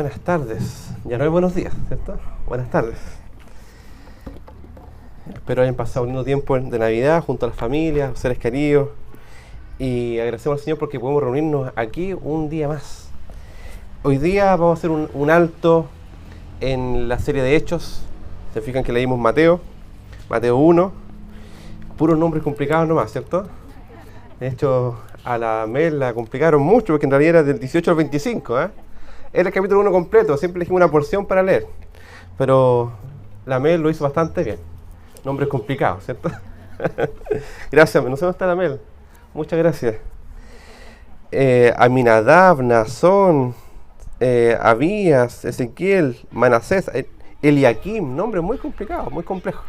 buenas tardes. Ya no hay buenos días, ¿cierto? Buenas tardes. Espero hayan pasado un lindo tiempo de Navidad junto a las familias, los seres queridos. Y agradecemos al Señor porque podemos reunirnos aquí un día más. Hoy día vamos a hacer un alto en la serie de Hechos. Se fijan que leímos Mateo 1. Puros nombres complicados nomás, ¿cierto? De hecho, a la Mel la complicaron mucho porque en realidad era del 18 al 25, ¿eh? Era el capítulo 1 completo, siempre elegimos una porción para leer. Pero la Mel lo hizo bastante bien. Nombres complicados, ¿cierto? Gracias, no sé dónde está la Mel. Muchas gracias. Aminadab, Nazón, Abías, Ezequiel, Manasés, Eliakim, nombres muy complicados, muy complejos,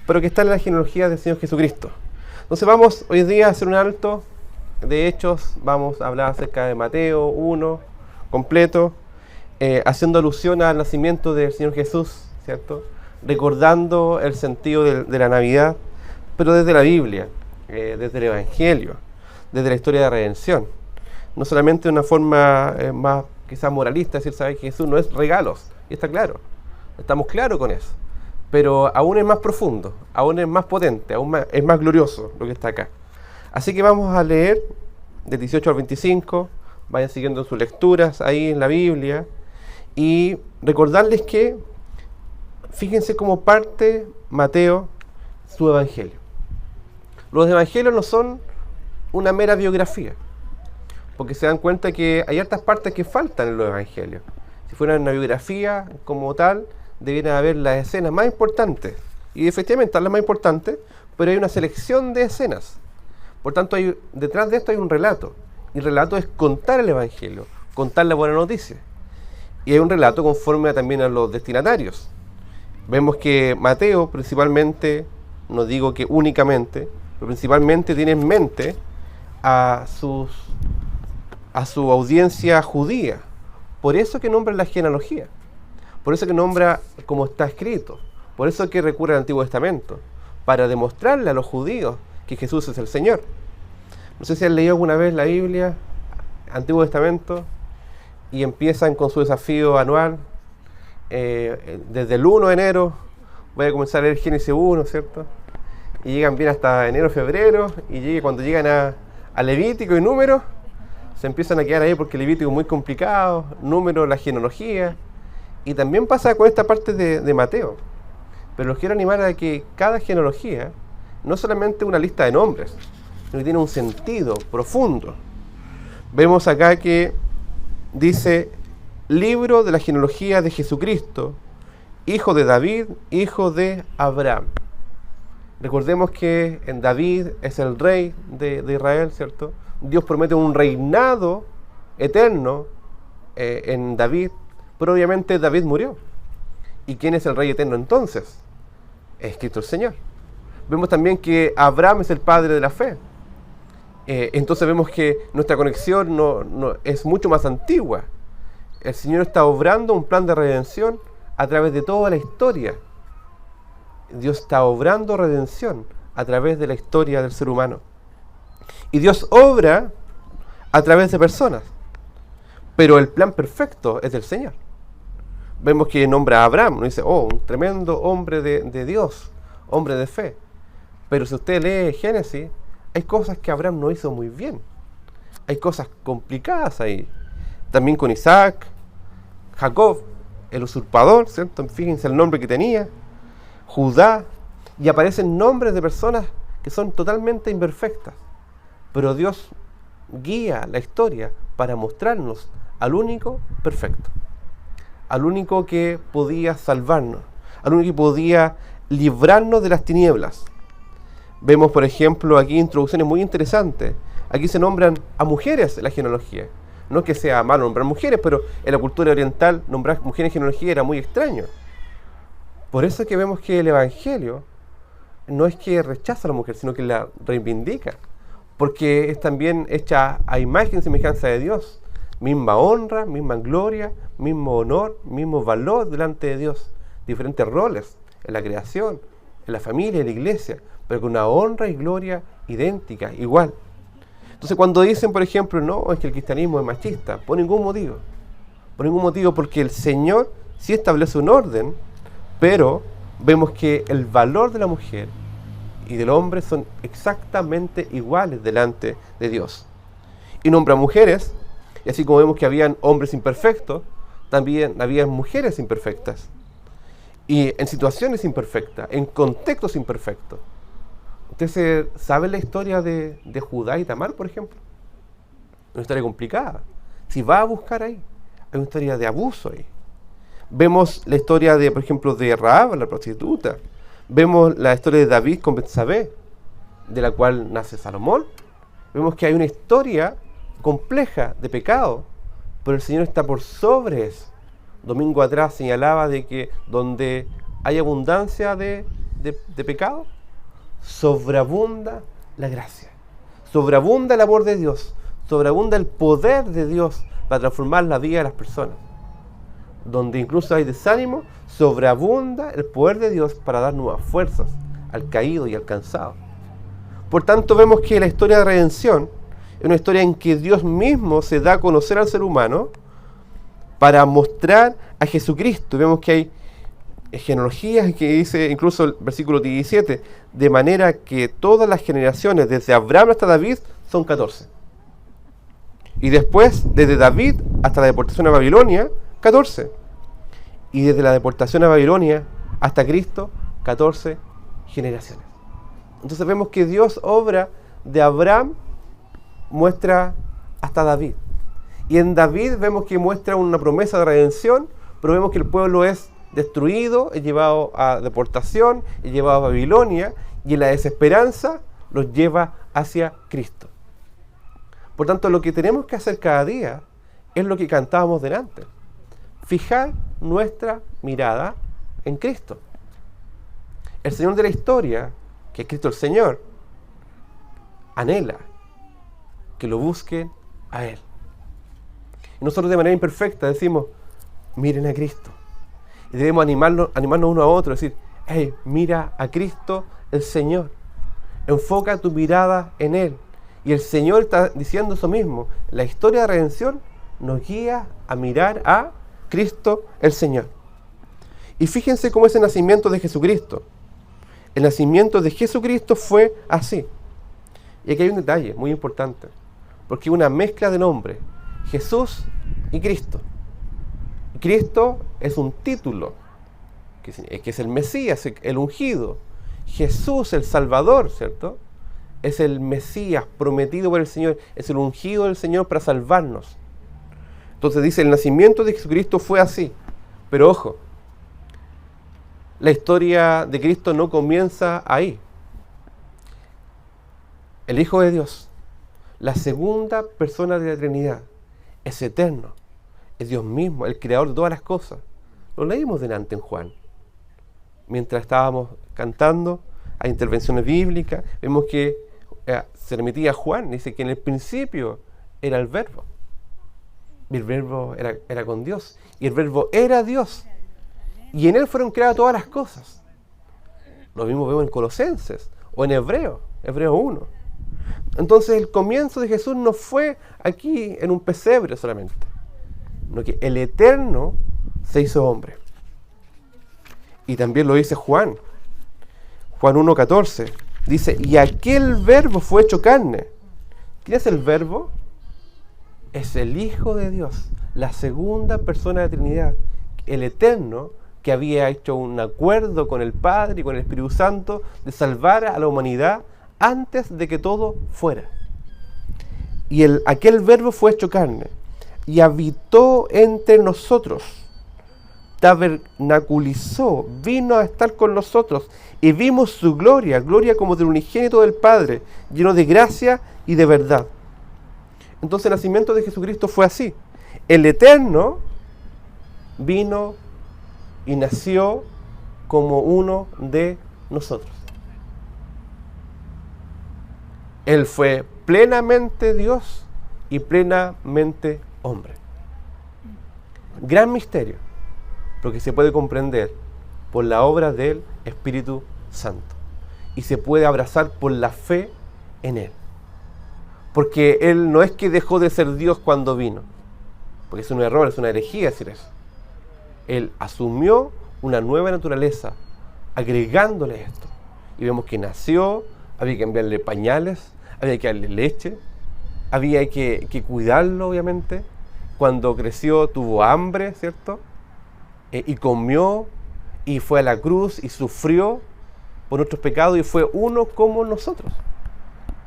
pero que están en la genealogía del Señor Jesucristo. Entonces vamos hoy día a hacer un alto de Hechos, vamos a hablar acerca de Mateo 1 completo, haciendo alusión al nacimiento del Señor Jesús, ¿cierto? Recordando el sentido de la Navidad, pero desde la Biblia, desde el Evangelio, desde la historia de redención. No solamente de una forma más quizás moralista, es decir, sabes que Jesús no es regalos, y está claro, estamos claros con eso. Pero aún es más profundo, aún es más potente, es más glorioso lo que está acá. Así que vamos a leer del 18 al 25, vayan siguiendo sus lecturas ahí en la Biblia, y recordarles que, fíjense cómo parte Mateo su evangelio. Los evangelios no son una mera biografía, porque se dan cuenta que hay hartas partes que faltan en los evangelios. Si fuera una biografía como tal, debieran haber las escenas más importantes, y efectivamente están las más importantes, pero hay una selección de escenas. Por tanto, detrás de esto hay un relato, y el relato es contar el evangelio, contar la buena noticia, y hay un relato conforme también a los destinatarios. Vemos que Mateo principalmente, no digo que únicamente, pero principalmente tiene en mente a su audiencia judía. Por eso que nombra la genealogía, por eso que nombra como está escrito, por eso que recurre al Antiguo Testamento, para demostrarle a los judíos que Jesús es el Señor. No sé si han leído alguna vez la Biblia, Antiguo Testamento, y empiezan con su desafío anual. Desde el 1 de enero voy a comenzar a leer Génesis 1, ¿cierto? Y llegan bien hasta enero, febrero, y cuando llegan a Levítico y Números, se empiezan a quedar ahí porque Levítico es muy complicado, Números, la genealogía. Y también pasa con esta parte de Mateo. Pero los quiero animar a que cada genealogía no es solamente una lista de nombres, sino que tiene un sentido profundo. Vemos acá que dice: libro de la genealogía de Jesucristo, hijo de David, hijo de Abraham. Recordemos que en David es el rey de Israel, ¿cierto? Dios promete un reinado eterno en David, pero obviamente David murió. ¿Y quién es el rey eterno entonces? Es Cristo el Señor. Vemos también que Abraham es el padre de la fe. Entonces vemos que nuestra conexión no es mucho más antigua. El Señor está obrando un plan de redención a través de toda la historia. Dios está obrando redención a través de la historia del ser humano. Y Dios obra a través de personas. Pero el plan perfecto es del Señor. Vemos que nombra a Abraham, dice, un tremendo hombre de Dios, hombre de fe. Pero si usted lee Génesis, hay cosas que Abraham no hizo muy bien. Hay cosas complicadas ahí. También con Isaac, Jacob, el usurpador, ¿cierto? Fíjense el nombre que tenía, Judá, y aparecen nombres de personas que son totalmente imperfectas. Pero Dios guía la historia para mostrarnos al único perfecto, al único que podía salvarnos, al único que podía librarnos de las tinieblas. Vemos, por ejemplo, aquí introducciones muy interesantes. Aquí se nombran a mujeres en la genealogía. No es que sea malo nombrar mujeres, pero en la cultura oriental nombrar mujeres en genealogía era muy extraño. Por eso es que vemos que el Evangelio no es que rechaza a la mujer, sino que la reivindica, porque es también hecha a imagen y semejanza de Dios. Misma honra, misma gloria, mismo honor, mismo valor delante de Dios. Diferentes roles en la creación, en la familia, en la iglesia, pero con una honra y gloria idéntica, igual. Entonces cuando dicen, por ejemplo, no, es que el cristianismo es machista, por ningún motivo. Por ningún motivo, porque el Señor sí establece un orden, pero vemos que el valor de la mujer y del hombre son exactamente iguales delante de Dios. Y nombra mujeres, y así como vemos que habían hombres imperfectos, también habían mujeres imperfectas. Y en situaciones imperfectas, en contextos imperfectos. ¿Usted sabe la historia de Judá y Tamar, por ejemplo? Una historia complicada. Si va a buscar ahí, hay una historia de abuso ahí. Vemos la historia de, por ejemplo, de Rahab, la prostituta. Vemos la historia de David con Betsabé, de la cual nace Salomón. Vemos que hay una historia compleja de pecado, pero el Señor está por sobre eso. Domingo atrás señalaba de que donde hay abundancia de pecado, sobreabunda la gracia, sobreabunda el amor de Dios, sobreabunda el poder de Dios para transformar la vida de las personas. Donde incluso hay desánimo, sobreabunda el poder de Dios para dar nuevas fuerzas al caído y al cansado. Por tanto, vemos que la historia de redención es una historia en que Dios mismo se da a conocer al ser humano para mostrar a Jesucristo. Vemos que hay genealogías que dice incluso el versículo 17, de manera que todas las generaciones desde Abraham hasta David son 14. Y después, desde David hasta la deportación a Babilonia, 14. Y desde la deportación a Babilonia hasta Cristo, 14 generaciones. Entonces vemos que Dios obra de Abraham, muestra hasta David. Y en David vemos que muestra una promesa de redención, pero vemos que el pueblo es destruido, es llevado a deportación, es llevado a Babilonia, y en la desesperanza los lleva hacia Cristo. Por tanto, lo que tenemos que hacer cada día es lo que cantábamos delante. Fijar nuestra mirada en Cristo. El Señor de la historia, que es Cristo el Señor, anhela que lo busquen a Él. Y nosotros de manera imperfecta decimos, miren a Cristo. Y debemos animarnos uno a otro, decir, hey, mira a Cristo el Señor. Enfoca tu mirada en Él. Y el Señor está diciendo eso mismo. La historia de redención nos guía a mirar a Cristo el Señor. Y fíjense cómo es el nacimiento de Jesucristo. El nacimiento de Jesucristo fue así. Y aquí hay un detalle muy importante, porque una mezcla de nombres, Jesús y Cristo. Cristo es un título, que es el Mesías, el ungido. Jesús, el Salvador, ¿cierto? Es el Mesías prometido por el Señor, es el ungido del Señor para salvarnos. Entonces dice, el nacimiento de Jesucristo fue así. Pero ojo, la historia de Cristo no comienza ahí. El Hijo de Dios, la segunda persona de la Trinidad, es eterno, es Dios mismo, el creador de todas las cosas. Lo leímos delante en Juan. Mientras estábamos cantando, hay intervenciones bíblicas, vemos que se remitía a Juan, dice que en el principio era el Verbo. Y el Verbo era con Dios. Y el Verbo era Dios. Y en Él fueron creadas todas las cosas. Lo mismo vemos en Colosenses o en Hebreo 1. Entonces el comienzo de Jesús no fue aquí en un pesebre solamente, sino que el Eterno se hizo hombre. Y también lo dice Juan 1:14. Dice, y aquel Verbo fue hecho carne. ¿Quién es el Verbo? Es el Hijo de Dios, la segunda persona de la Trinidad, el Eterno, que había hecho un acuerdo con el Padre y con el Espíritu Santo de salvar a la humanidad antes de que todo fuera. Y aquel Verbo fue hecho carne y habitó entre nosotros, tabernaculizó, vino a estar con nosotros y vimos su gloria, gloria como del unigénito del Padre, lleno de gracia y de verdad. Entonces el nacimiento de Jesucristo fue así. El Eterno vino y nació como uno de nosotros. Él fue plenamente Dios y plenamente hombre. Gran misterio, porque se puede comprender por la obra del Espíritu Santo y se puede abrazar por la fe en Él. Porque Él no es que dejó de ser Dios cuando vino. porque es un error, es una herejía decir eso. Él asumió una nueva naturaleza, agregándole esto. Y vemos que nació, había que enviarle pañales, había que darle leche, había que cuidarlo, obviamente. Cuando creció tuvo hambre, ¿cierto? Y comió, y fue a la cruz, y sufrió por nuestros pecados, y fue uno como nosotros.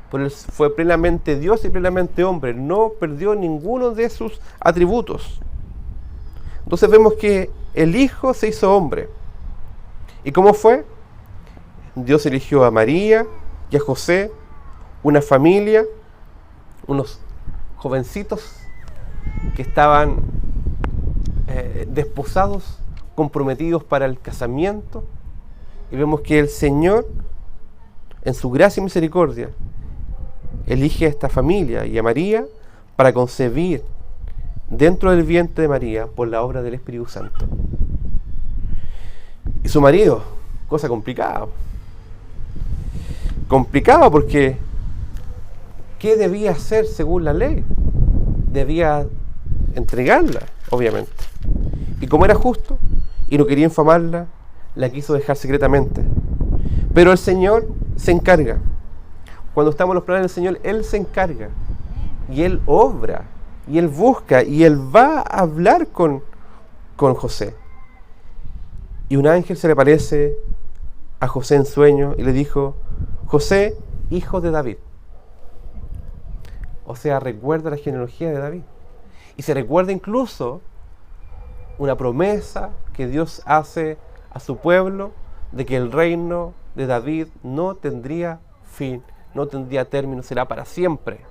Por él fue plenamente Dios y plenamente hombre, no perdió ninguno de sus atributos. Entonces vemos que el Hijo se hizo hombre. ¿Y cómo fue? Dios eligió a María y a José, una familia, unos jovencitos que estaban desposados, comprometidos para el casamiento. Y vemos que el Señor, en su gracia y misericordia, elige a esta familia y a María para concebir dentro del vientre de María por la obra del Espíritu Santo. Y su marido, cosa complicada. Complicado porque ¿qué debía hacer según la ley? Debía entregarla, obviamente. Y como era justo y no quería infamarla, la quiso dejar secretamente. Pero el Señor se encarga. Cuando estamos en los planes del Señor, Él se encarga. Y Él obra. Y Él busca. Y Él va a hablar con José. Y un ángel se le aparece a José en sueño y le dijo: José, hijo de David. O sea, recuerda la genealogía de David. Y se recuerda incluso una promesa que Dios hace a su pueblo de que el reino de David no tendría fin, no tendría término, será para siempre.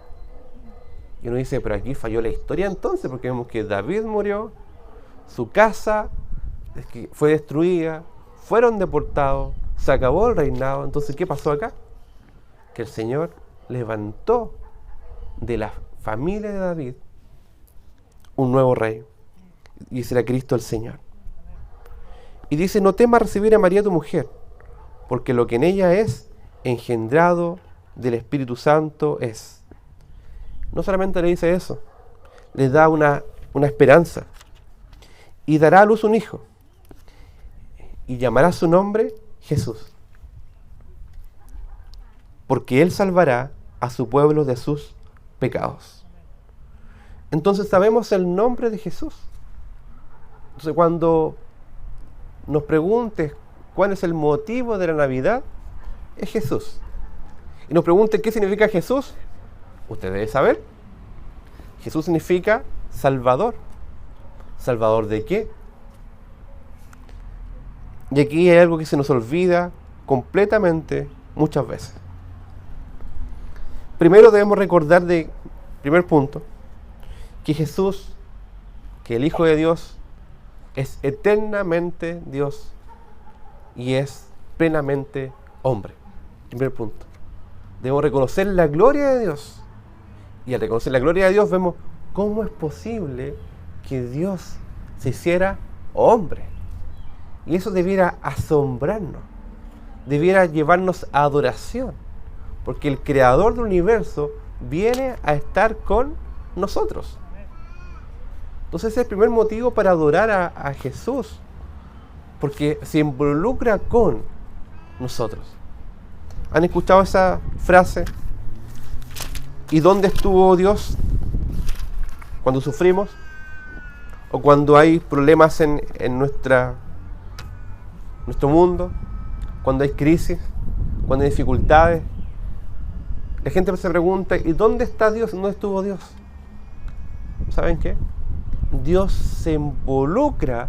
Y uno dice, pero aquí falló la historia entonces, porque vemos que David murió, su casa fue destruida, fueron deportados, se acabó el reinado. Entonces, ¿qué pasó acá? Que el Señor levantó de la familia de David un nuevo rey, y será Cristo el Señor. Y dice: no temas recibir a María tu mujer, porque lo que en ella es engendrado del Espíritu Santo es. No solamente le dice eso, le da una esperanza. Y dará a luz un hijo, y llamará su nombre Jesús, porque Él salvará a su pueblo de sus pecados. Entonces sabemos el nombre de Jesús. Entonces cuando nos preguntes cuál es el motivo de la Navidad, es Jesús. Y nos pregunte qué significa Jesús, usted debe saber. Jesús significa Salvador. ¿Salvador de qué? Y aquí hay algo que se nos olvida completamente muchas veces. Primero debemos recordar primer punto, que Jesús, que el Hijo de Dios, es eternamente Dios y es plenamente hombre. Primer punto. Debemos reconocer la gloria de Dios. Y al reconocer la gloria de Dios vemos cómo es posible que Dios se hiciera hombre. Y eso debiera asombrarnos, debiera llevarnos a adoración, porque el Creador del universo viene a estar con nosotros. Entonces ese es el primer motivo para adorar a Jesús, porque se involucra con nosotros. ¿Han escuchado esa frase? ¿Y dónde estuvo Dios cuando sufrimos? ¿O cuando hay problemas en nuestro mundo? ¿Cuando hay crisis? ¿Cuando hay dificultades? La gente se pregunta, ¿y dónde está Dios? ¿Dónde estuvo Dios? ¿Saben qué? Dios se involucra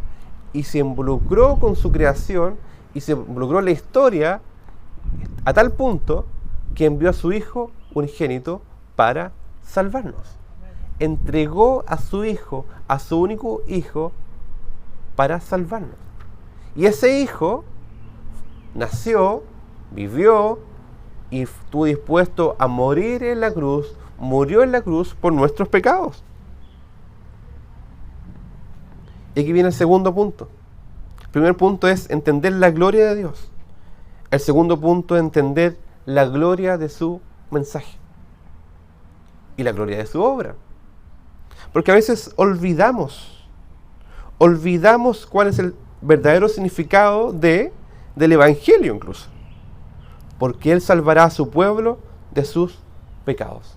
y se involucró con su creación y se involucró en la historia a tal punto que envió a su Hijo unigénito para salvarnos. Entregó a su Hijo, a su único Hijo, para salvarnos. Y ese Hijo nació, vivió y estuvo dispuesto a morir en la cruz, murió en la cruz por nuestros pecados. Y aquí viene el segundo punto. El primer punto es entender la gloria de Dios. El segundo punto es entender la gloria de su mensaje y la gloria de su obra. Porque a veces olvidamos cuál es el verdadero significado del Evangelio incluso. Porque Él salvará a su pueblo de sus pecados.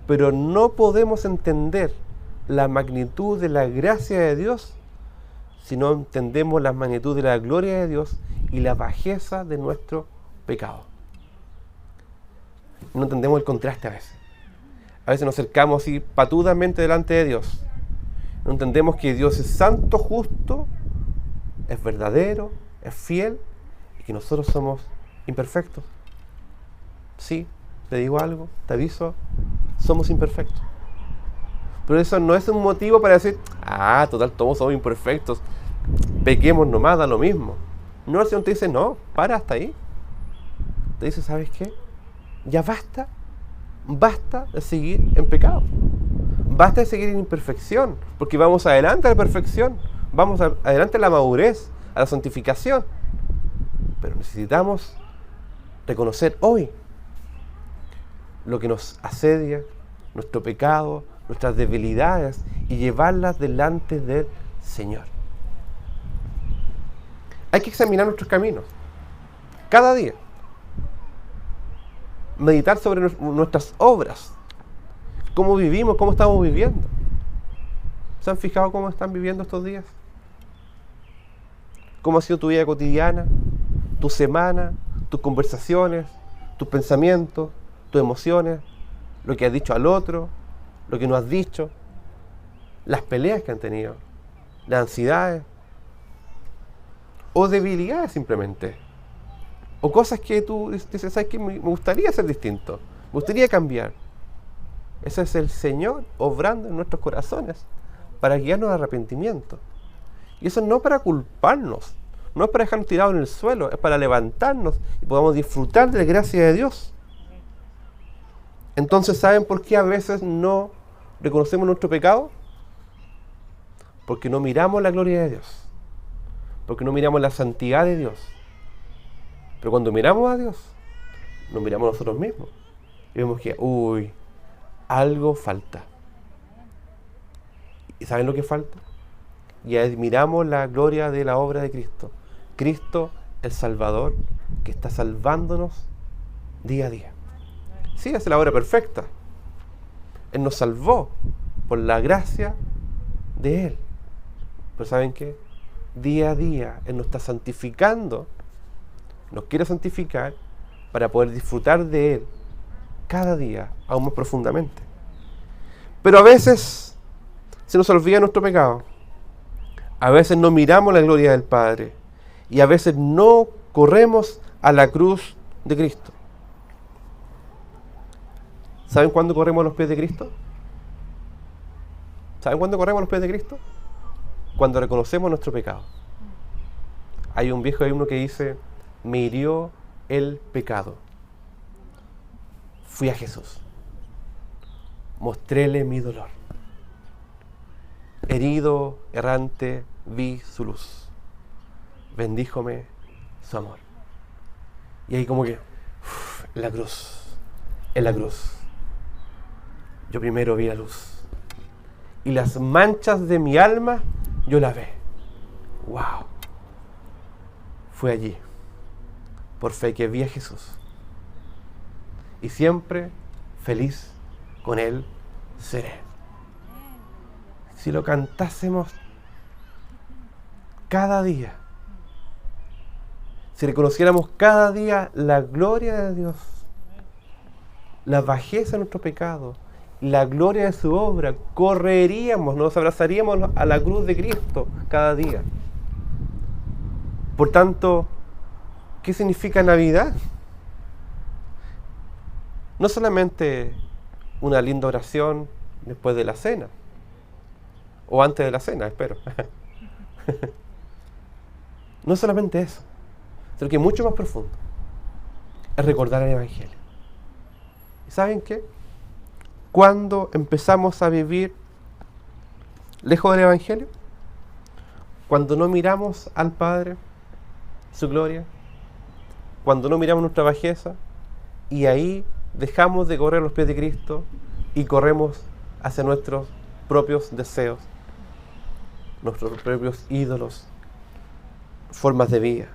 Pero no podemos entender la magnitud de la gracia de Dios si no entendemos la magnitud de la gloria de Dios y la bajeza de nuestro pecado. No entendemos el contraste a veces. A veces nos acercamos así patudamente delante de Dios. No entendemos que Dios es santo, justo, es verdadero, es fiel y que nosotros somos imperfectos. Sí, te digo algo, te aviso, somos imperfectos. Pero eso no es un motivo para decir, total, todos somos imperfectos, pequemos nomás, da lo mismo. No, el Señor te dice, no, para hasta ahí. Te dice, ¿sabes qué? Ya basta de seguir en pecado. Basta de seguir en imperfección, porque vamos adelante a la perfección, vamos adelante a la madurez, a la santificación. Pero necesitamos reconocer hoy lo que nos asedia, nuestro pecado, nuestras debilidades, y llevarlas delante del Señor. Hay que examinar nuestros caminos cada día, meditar sobre nuestras obras, cómo vivimos, cómo estamos viviendo. ¿Se han fijado cómo están viviendo estos días? ¿Cómo ha sido tu vida cotidiana, tu semana, tus conversaciones, tus pensamientos, tus emociones, lo que has dicho al otro, lo que no has dicho, las peleas que han tenido, las ansiedades o debilidades simplemente, o cosas que tú dices, ¿sabes qué? Me gustaría ser distinto, me gustaría cambiar? Ese es el Señor obrando en nuestros corazones para guiarnos al arrepentimiento. Y eso no para culparnos, no es para dejarnos tirados en el suelo, es para levantarnos y podamos disfrutar de la gracia de Dios. Entonces, ¿saben por qué a veces no reconocemos nuestro pecado? Porque no miramos la gloria de Dios, porque no miramos la santidad de Dios. Pero cuando miramos a Dios, nos miramos nosotros mismos y vemos que, algo falta. ¿Y saben lo que falta? Y admiramos la gloria de la obra de Cristo. Cristo, el Salvador, que está salvándonos día a día. Sí, es la obra perfecta. Él nos salvó por la gracia de Él. Pero ¿saben qué? Día a día Él nos está santificando, nos quiere santificar para poder disfrutar de Él cada día aún más profundamente. Pero a veces se nos olvida nuestro pecado. A veces no miramos la gloria del Padre y a veces no corremos a la cruz de Cristo. ¿Saben cuándo corremos a los pies de Cristo? ¿Saben cuándo corremos a los pies de Cristo? Cuando reconocemos nuestro pecado. Hay un viejo himno que dice, me hirió el pecado. Fui a Jesús. Mostréle mi dolor. Herido, errante, vi su luz. Bendíjome su amor. Y ahí como que, en la cruz. Yo primero vi la luz. Y las manchas de mi alma, yo las ve. ¡Wow! Fue allí, por fe, que vi a Jesús. Y siempre feliz con Él seré. Si lo cantásemos cada día, si reconociéramos cada día la gloria de Dios, la bajeza de nuestro pecado, la gloria de su obra, correríamos, nos abrazaríamos a la cruz de Cristo cada día. Por tanto, ¿qué significa Navidad? No solamente una linda oración después de la cena, o antes de la cena, espero. No solamente eso, sino que mucho más profundo es recordar el Evangelio. ¿Y saben qué? Cuando empezamos a vivir lejos del Evangelio, cuando no miramos al Padre, su gloria, cuando no miramos nuestra bajeza, y ahí dejamos de correr a los pies de Cristo y corremos hacia nuestros propios deseos, nuestros propios ídolos, formas de vida.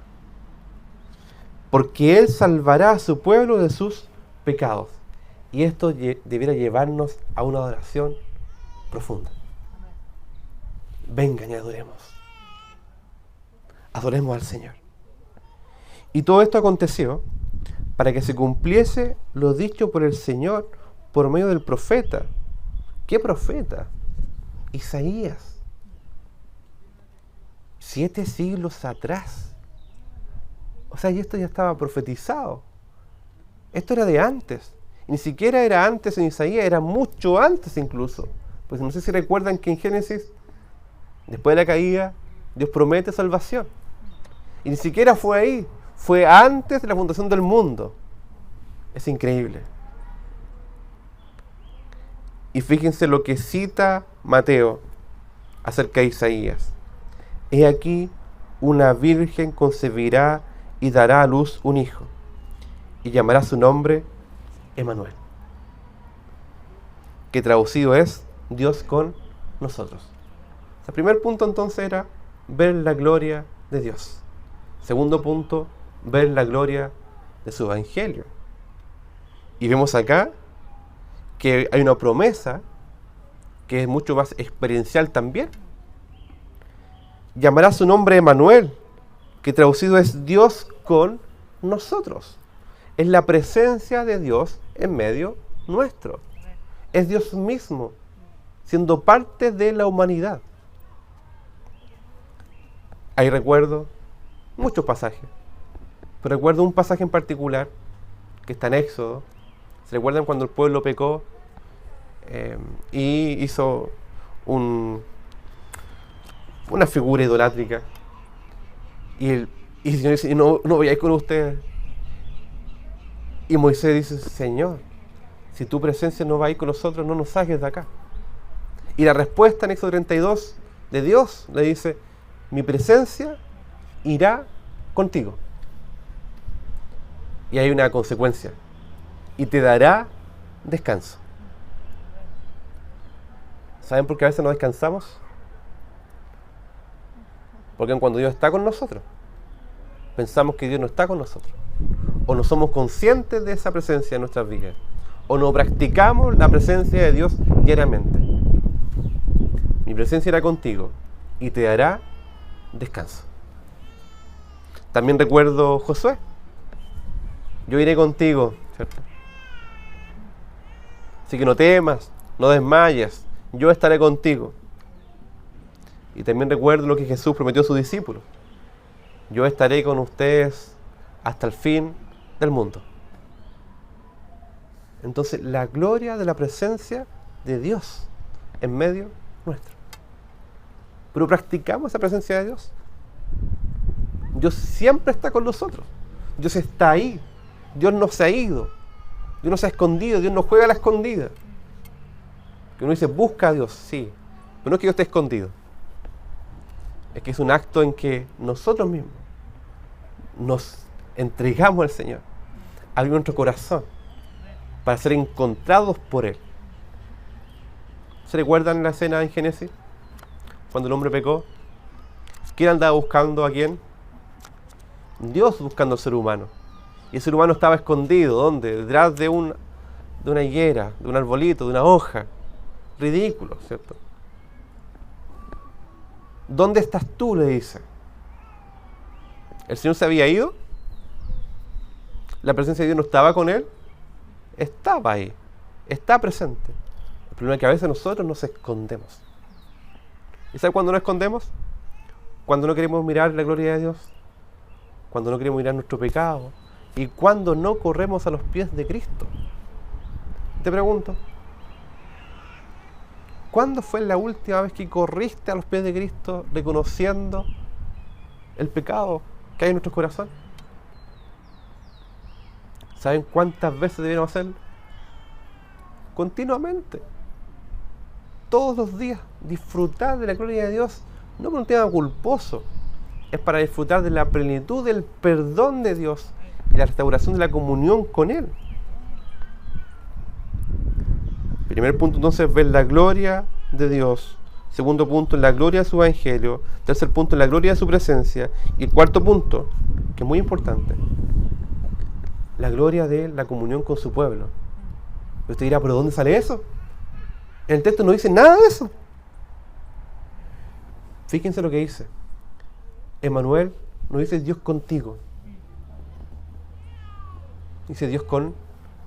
Porque Él salvará a su pueblo de sus pecados. Y esto debiera llevarnos a una adoración profunda. Vengan y adoremos. Adoremos al Señor. Y todo esto aconteció para que se cumpliese lo dicho por el Señor por medio del profeta. ¿Qué profeta? Isaías. 7 siglos atrás. O sea, y esto ya estaba profetizado. Esto era de antes. Y ni siquiera era antes en Isaías, era mucho antes incluso. Pues no sé si recuerdan que en Génesis, después de la caída, Dios promete salvación. Y ni siquiera fue ahí. Fue antes de la fundación del mundo. Es increíble. Y fíjense lo que cita Mateo acerca de Isaías. He aquí, una virgen concebirá y dará a luz un hijo, y llamará su nombre Emmanuel, que traducido es Dios con nosotros. El primer punto entonces era ver la gloria de Dios. Segundo punto, ver la gloria de su evangelio. Y vemos acá que hay una promesa que es mucho más experiencial también. Llamará su nombre Emmanuel, que traducido es Dios con nosotros. Es la presencia de Dios en medio nuestro. Es Dios mismo, siendo parte de la humanidad. Ahí recuerdo muchos pasajes, pero recuerdo un pasaje en particular que está en Éxodo. ¿Se recuerdan cuando el pueblo pecó y hizo una figura idolátrica? Y el Señor dice, no voy a ir con ustedes. Y Moisés dice, Señor, si tu presencia no va a ir con nosotros, no nos saques de acá. Y la respuesta en Éxodo 32 de Dios le dice, mi presencia irá contigo. Y hay una consecuencia. Y te dará descanso. ¿Saben por qué a veces no descansamos? Porque cuando Dios está con nosotros, pensamos que Dios no está con nosotros. O no somos conscientes de esa presencia en nuestras vidas. O no practicamos la presencia de Dios diariamente. Mi presencia irá contigo y te dará descanso. También recuerdo Josué. Yo iré contigo, ¿cierto? Así que no temas, no desmayes, yo estaré contigo. Y también recuerdo lo que Jesús prometió a sus discípulos. Yo estaré con ustedes hasta el fin del mundo. Entonces, la gloria de la presencia de Dios en medio nuestro. Pero practicamos esa presencia de Dios. Dios siempre está con nosotros. Dios está ahí. Dios no se ha ido. Dios no se ha escondido. Dios no juega a la escondida. Que uno dice, busca a Dios, sí. Pero no es que Dios esté escondido. Es que es un acto en que nosotros mismos nos entregamos al Señor. Abrimos nuestro corazón para ser encontrados por Él. ¿Se recuerdan la escena en Génesis? Cuando el hombre pecó. ¿Quién andaba buscando a quién? Dios buscando al ser humano. Y el ser humano estaba escondido. ¿Dónde? Detrás de una higuera, de un arbolito, de una hoja. Ridículo, ¿cierto? ¿Dónde estás tú?, le dice. ¿El Señor se había ido? ¿La presencia de Dios no estaba con él? Estaba ahí. Está presente. El problema es que a veces nosotros nos escondemos. ¿Y sabe cuándo nos escondemos? Cuando no queremos mirar la gloria de Dios. Cuando no queremos mirar nuestro pecado. Y cuando no corremos a los pies de Cristo. Te pregunto, ¿cuándo fue la última vez que corriste a los pies de Cristo reconociendo el pecado que hay en nuestro corazón? ¿Saben cuántas veces debemos hacerlo? Continuamente. Todos los días. Disfrutar de la gloria de Dios. No por un tema culposo. Es para disfrutar de la plenitud del perdón de Dios y la restauración de la comunión con Él. Primer punto entonces, ver la gloria de Dios. Segundo punto, en la gloria de su evangelio. Tercer punto, en la gloria de su presencia. Y el cuarto punto, que es muy importante, la gloria de la comunión con su pueblo. Y usted dirá, ¿pero dónde sale eso? En el texto no dice nada de eso. Fíjense lo que dice. Emmanuel no dice Dios contigo. Dice Dios con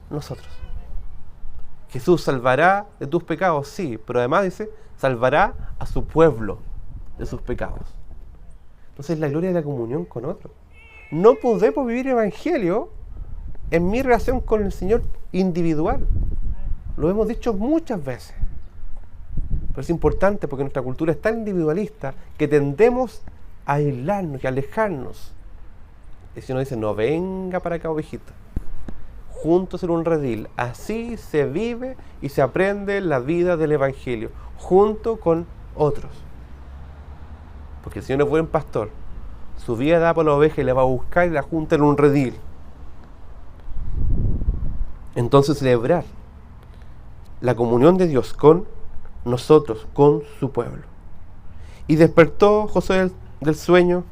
nosotros. Jesús salvará de tus pecados, sí, pero además dice, salvará a su pueblo de sus pecados. Entonces la gloria de la comunión con otros. No podemos vivir el evangelio en mi relación con el Señor individual. Lo hemos dicho muchas veces. Pero es importante porque nuestra cultura es tan individualista que tendemos a aislarnos y alejarnos. Y si uno dice, no venga para acá, ovejita, juntos en un redil. Así se vive y se aprende la vida del evangelio, junto con otros. Porque el Señor es buen pastor. Su vida da por la oveja y la va a buscar y la junta en un redil. Entonces celebrar la comunión de Dios con nosotros, con su pueblo. Y despertó Josué del sueño,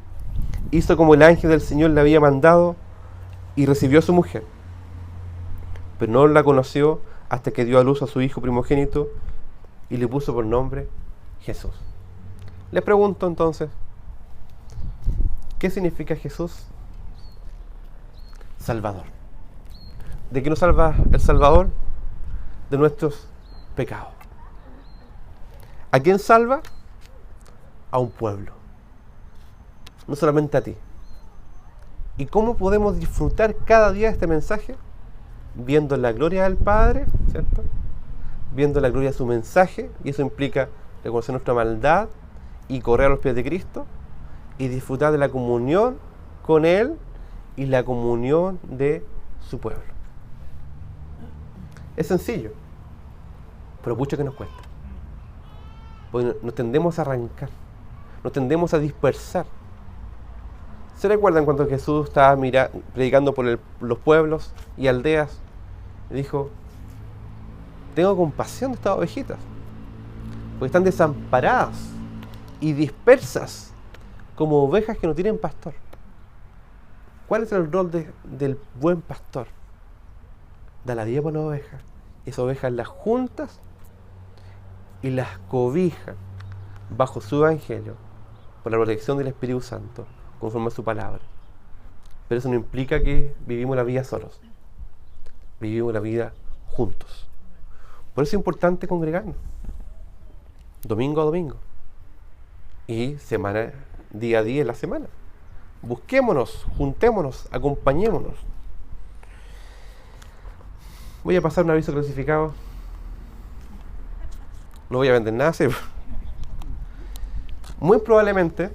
hizo como el ángel del Señor le había mandado y recibió a su mujer. Pero no la conoció hasta que dio a luz a su hijo primogénito y le puso por nombre Jesús. Les pregunto entonces, ¿qué significa Jesús? Salvador. ¿De qué nos salva el Salvador? De nuestros pecados. ¿A quién salva? A un pueblo. No solamente a ti. ¿Y cómo podemos disfrutar cada día de este mensaje? Viendo la gloria del Padre, ¿cierto? Viendo la gloria de su mensaje, y eso implica reconocer nuestra maldad y correr a los pies de Cristo y disfrutar de la comunión con Él y la comunión de su pueblo. Es sencillo, pero mucho que nos cuesta. Porque nos tendemos a arrancar, nos tendemos a dispersar. ¿Se recuerdan cuando Jesús estaba predicando por los pueblos y aldeas? Y dijo, tengo compasión de estas ovejitas, porque están desamparadas y dispersas como ovejas que no tienen pastor. ¿Cuál es el rol del buen pastor? Da la vida por las ovejas. Y esas ovejas las juntas y las cobija bajo su evangelio, por la protección del Espíritu Santo, conforme a su palabra. Pero eso no implica que vivimos la vida solos. Vivimos la vida juntos. Por eso es importante congregarnos. Domingo a domingo. Y día a día en la semana. Busquémonos, juntémonos, acompañémonos. Voy a pasar un aviso clasificado. No voy a vender nada, ¿sí? Muy probablemente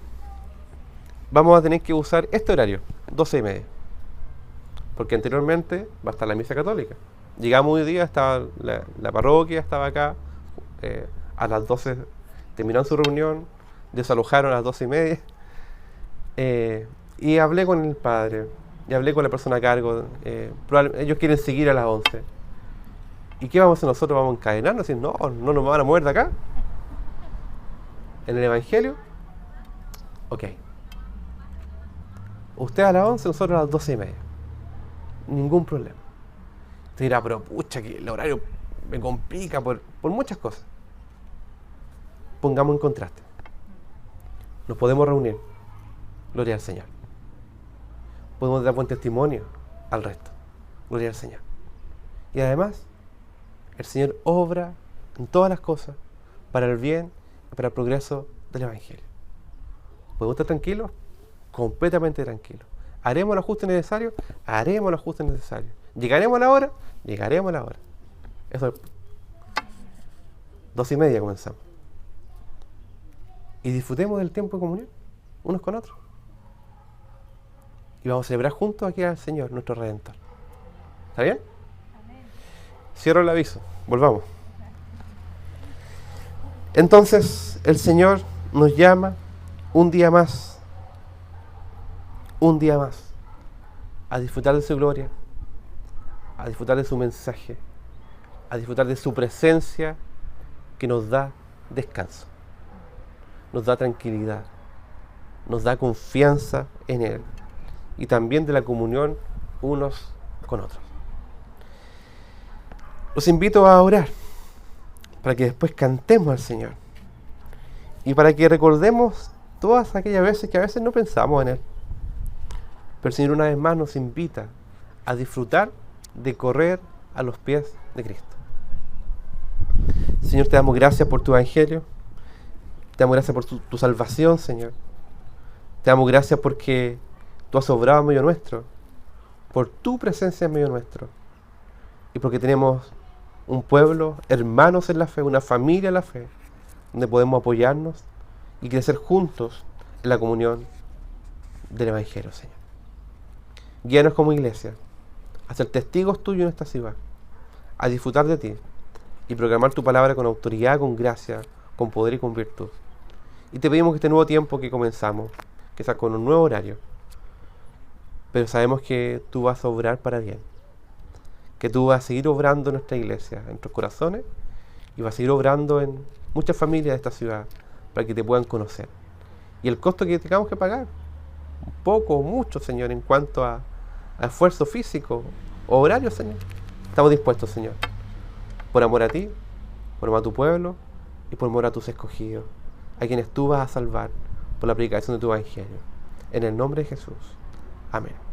vamos a tener que usar este horario, 12:30. Porque anteriormente va a estar la misa católica. Llegamos hoy día, estaba la parroquia, estaba acá, a las 12 terminaron su reunión, desalojaron a las 12:30. Y hablé con el padre, y hablé con la persona a cargo. Ellos quieren seguir a las 11. ¿Y qué vamos a hacer nosotros? ¿Vamos a encadenarnos? Decir, no nos van a mover de acá. En el Evangelio, ok. Usted a las 11, nosotros a las 12:30. Ningún problema. Usted dirá, pero pucha, que el horario me complica por muchas cosas. Pongamos en contraste. Nos podemos reunir. Gloria al Señor. Podemos dar buen testimonio al resto. Gloria al Señor. Y además, el Señor obra en todas las cosas para el bien y para el progreso del Evangelio. ¿Podemos estar tranquilos? Completamente tranquilos. ¿Haremos los ajustes necesarios? Haremos los ajustes necesarios. ¿Llegaremos a la hora? Llegaremos a la hora. Eso es 12:30 comenzamos. Y disfrutemos del tiempo de comunión, unos con otros. Y vamos a celebrar juntos aquí al Señor, nuestro Redentor. ¿Está bien? Amén. Cierro el aviso. Volvamos. Entonces, el Señor nos llama un día más, a disfrutar de su gloria, a disfrutar de su mensaje, a disfrutar de su presencia que nos da descanso, nos da tranquilidad, nos da confianza en Él y también de la comunión unos con otros. Los invito a orar para que después cantemos al Señor y para que recordemos todas aquellas veces que a veces no pensamos en Él. Pero el Señor una vez más nos invita a disfrutar de correr a los pies de Cristo. Señor, te damos gracias por tu evangelio. Te damos gracias por tu salvación, Señor. Te damos gracias porque tú has obrado en medio nuestro, por tu presencia en medio nuestro, y porque tenemos un pueblo, hermanos en la fe, una familia en la fe, donde podemos apoyarnos y crecer juntos en la comunión del evangelio, Señor. Guíanos como iglesia a ser testigos tuyos en esta ciudad, a disfrutar de ti y proclamar tu palabra con autoridad, con gracia, con poder y con virtud. Y te pedimos que este nuevo tiempo que comenzamos, que sea con un nuevo horario, pero sabemos que tú vas a obrar para bien, que tú vas a seguir obrando en nuestra iglesia, en nuestros corazones, y vas a seguir obrando en muchas familias de esta ciudad para que te puedan conocer. Y el costo que tengamos que pagar, poco o mucho, Señor, en cuanto a esfuerzo físico o horario, Señor, estamos dispuestos, Señor, por amor a ti, por amor a tu pueblo y por amor a tus escogidos, a quienes tú vas a salvar por la predicación de tu evangelio. En el nombre de Jesús. Amén.